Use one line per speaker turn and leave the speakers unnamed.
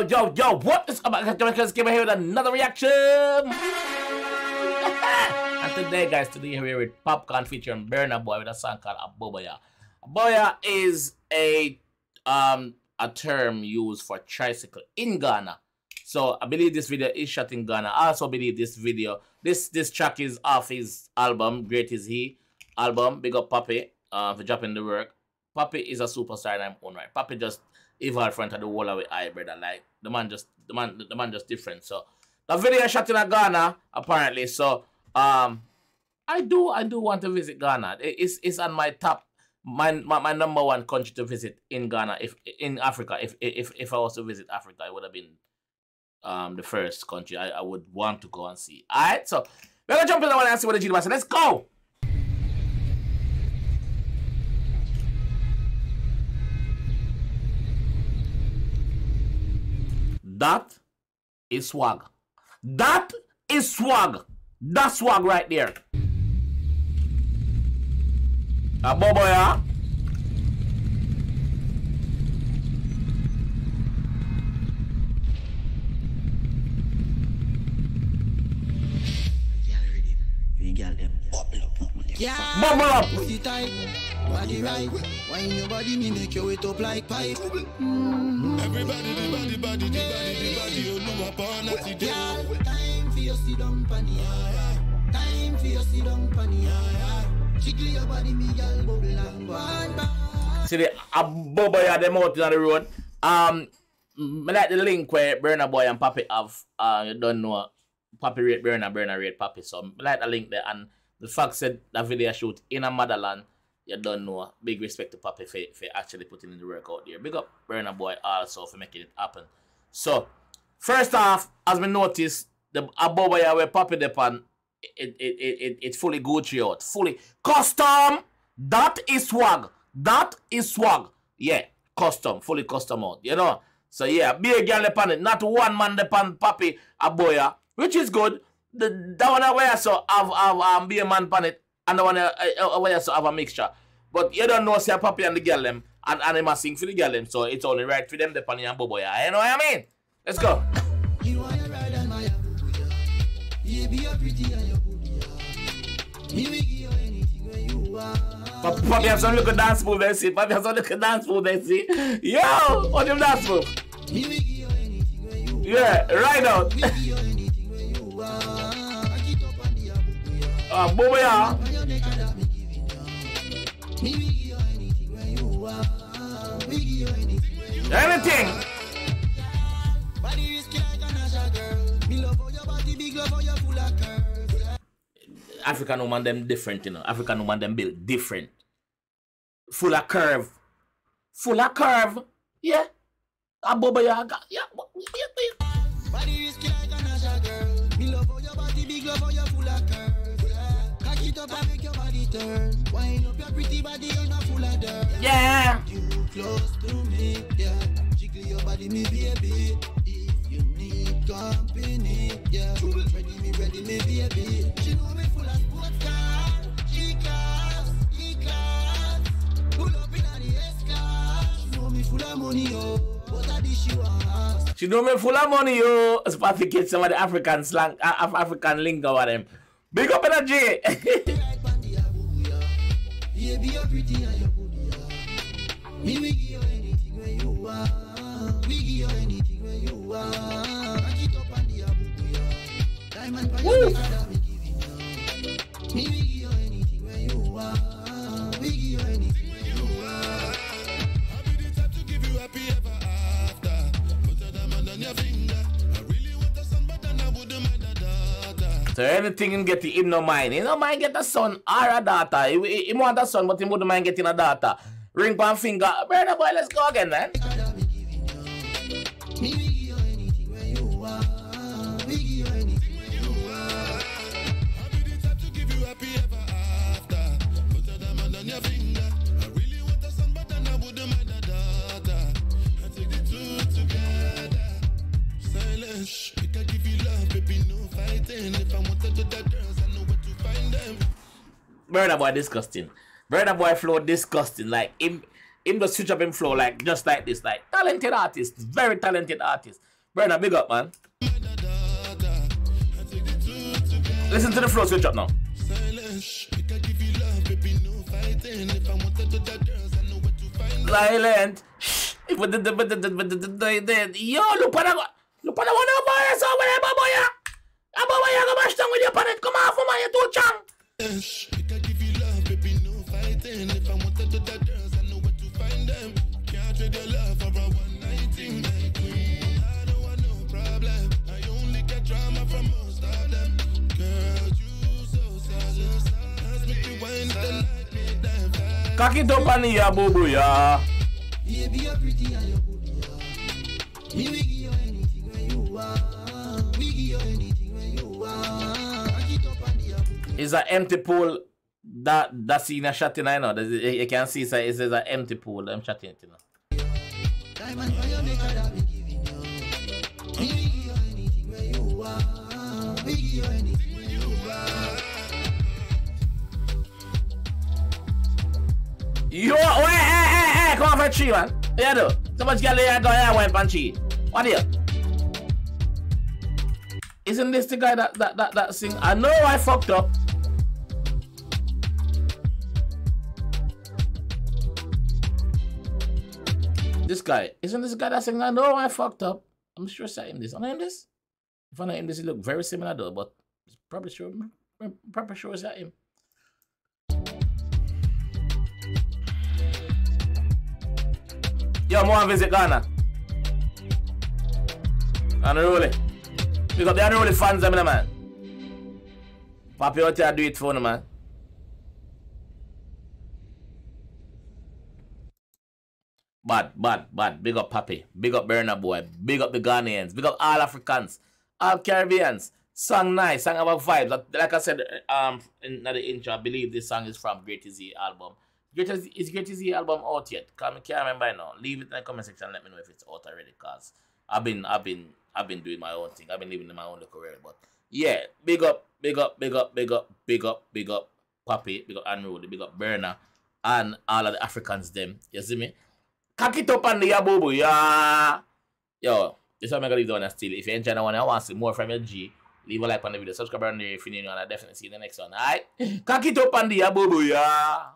Yo, what is up, JAMAICA'S here with another reaction. And today, guys, we're here with Popcaan featuring Burna with a song called Aboboyaa. Aboboyaa is a term used for tricycle in Ghana. So I believe this video is shot in Ghana. I also believe this track is off his album, Great Is He album. Big up Papi for dropping the work. Papi is a superstar in his own right. Papi just evolved front of the wall with eye, brother. Like the man just different. So the video is shot in Ghana apparently. So I do want to visit Ghana. It's on my top, my number one country to visit in Ghana. If in Africa, if I was to visit Africa, it would have been the first country I would want to go and see. Alright, so we're gonna jump in and see what the GDMA said. Let's go! That is swag. That is swag. That's swag right there. Aboboyaa. Bubble up.
Body right, wine your body, me make your weight up like pipe. Everybody, the body, you know my partner today. Time for your sit down panny, time for your sit down panny. Jiggle your body, me girl, bubble and one.
See the Aboboyaa them out on the road. I like the link where Burna Boy and Papi have. You don't know, Papi rate Burna, Burna rate Papi. So I like the link there, and the fact said that video shoot in a motherland. You don't know. Big respect to Papi for actually putting in the work out there. Big up Burna Boy also for making it happen. So, first off, as we noticed, the Aboboyaa where Papi depend, it's fully Gucci out. Fully custom. That is swag. That is swag. Yeah, custom. Fully custom out. You know? So yeah, be a girl depend it. Not one man depend Papi Aboboyaa, which is good. That one where so have be a man pan it. And the one where so have a mixture. But you don't know say Papi and the girl them and they must sing for the girl them. So it's only right for them the pan and Aboboyaa. You know what I mean? Let's go.
You want to ride on my Aboboyaa. You be a pretty and your booty. Me will give you anything when you want.
Papi have some little dance move they see. Papi have some little dance move they see. Yo, what them dance move?
Me will give you anything when you want.
Yeah, right out.
Me will give you anything when you want. I get up on the Aboboyaa.
Aboboyaa.
Me will give you anything when you want. We give you anything when you want.
Anything.
Body risky like a Nasha girl. Me love for your body, big love for your full of curves.
African woman them different, you know. African woman them built different. Full of curve. Full of curve. Yeah. Aboboyaa. Yeah.
Body risky like a Nasha girl. Me love for your body, big love for your full of curves. Cock it up and make your body turn. Wind up your pretty body, you're not full of dirt.
Yeah.
You close to me, yeah. Jiggle your body, me baby. If you need company, yeah. Ready me, baby. She know me full of sports car. E-class. Pull up in the S-class. She know me full of money, yo. What a dish you ask.
She know me full of money, yo. It's about to get some of the African slang, African lingo with them. Big up energy.
Yeah, be a pretty and your booty. Me will give you anything when you want. We give you anything when you want. Back it up on the Aboboyaa. Diamond by your that me giving you. Me will give you anything when you want. We give you anything when you want. I'll be the type to give you happy ever after. Put a diamond on your finger. I really want a son, but then I wouldn't mind a daughter.
So anything him get him no mind. He no mind get a son or a daughter. He want a son, but he wouldn't mind getting a daughter. Ring pan finger. Burna Boy, let's go again, man.
Me will give you anything when you want. We give you anything when you want. I'll be the type to give you happy ever after. Put a diamond on your finger. I really want a son, but then I wouldn't mind a daughter. I take the two together. Silence. We can give you love, baby, no fighting. If I wanted to the girls, I know where to find them.
Burna Boy disgusting. Burna Boy flow disgusting. Like him just switch up him flow like just like this. Like talented artist, very talented artist. Burna, big up, man. Listen to the flow switch up now. Silent. Yo, look at the one over here, so with Aboboyaa. Aboboyaa, go bash down with your palette. Come on, for my you too chang. If I wanted to that girls, I know where to find them. Can't trade your love for a one night thing, my queen. I don't want no problem. I only get drama from most of them. Girl, you so sad. Let's make you wine the night, make them fast. Cock it up on the Aboboyaa. Baby, you're pretty and you're good, yeah. Me, we give you anything when you want. We give you anything when you want. Cock it up on the Aboboyaa. It's an empty pool. That scene a shot in, I know. You can see it says an empty pool. I'm shotting it, you know. Diamond for your maker that we giving you. We give you anything where you want. We give you anything where you want. Yo, hey, come on for a tree, man. Yeah, though. So much girl here go here wine for tree. What here? Isn't this the guy that sing? I know I fucked up. This guy, isn't this guy that saying, I know I fucked up? I'm sure I him this. I know him this? If I know him this, he look very similar though, but it's probably sure it's that him. Yo, more visit Ghana. Unruly. Because the unruly fans, them, man. Papi out here do it for them, man. Bad. Big up Papi. Big up Burna boy. Big up the Ghanaians. Big up all Africans. All Caribbeans. Song nice. Song about vibes. Like I said in the intro, I believe this song is from 𝐑𝐄𝐂𝐓𝐈𝐎𝐍 album. Is 𝐑𝐄𝐂𝐓𝐈𝐎𝐍 album out yet? Can't remember now. Leave it in the comment section and let me know if it's out already. Cause I've been doing my own thing. I've been living in my own career. But yeah, big up Papi, big up Unruly, big up Burna, and all of the Africans them. You see me? Cock it up on the Aboboyaa. Yo, this is what I'm gonna leave the one and still. If you enjoy the one and want to see more from your G, leave a like on the video, subscribe on there if you're new, and I'll definitely see you in the next one. Alright? Cock it up on the Aboboyaa.